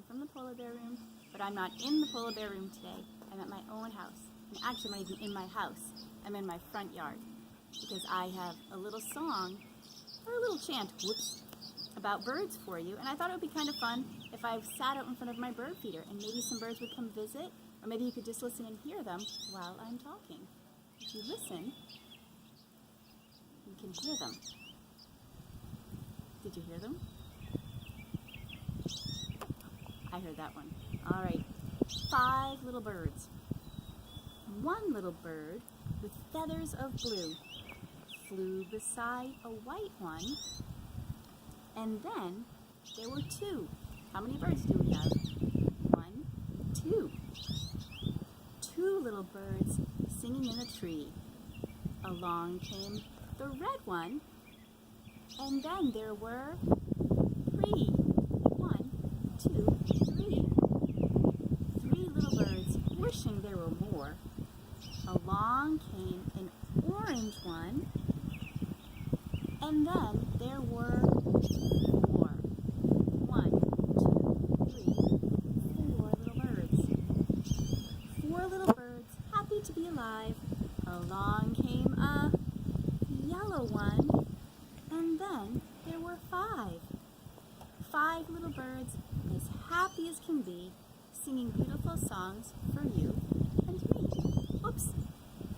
from the polar bear room, but I'm not in the polar bear room today. I'm at my own house. And actually, I'm not even in my house. I'm in my front yard because I have a little song, or a little chant, whoops, about birds for you. And I thought it would be kind of fun if I sat out in front of my bird feeder and maybe some birds would come visit, or maybe you could just listen and hear them while I'm talking. If you listen, you can hear them. Did you hear them? I heard that one. All right. 5 little birds. One little bird with feathers of blue flew beside a white one, and then there were 2. How many birds do we have? 1, 2. 2 little birds singing in a tree. Along came the red one, and then there were 3. 1, 2, 3. 3 little birds, wishing there were more. Along came an orange one, and then there were 4. 1, 2, 3, 4 little birds. 4 little birds, happy to be alive. Along came a yellow one, and then there were 5. 5 little birds, as happy as can be, singing beautiful songs for you and me. Oops.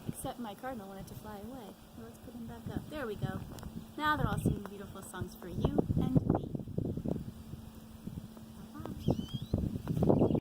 Except my cardinal wanted to fly away. Well, let's put him back up. There we go. Now they're all singing beautiful songs for you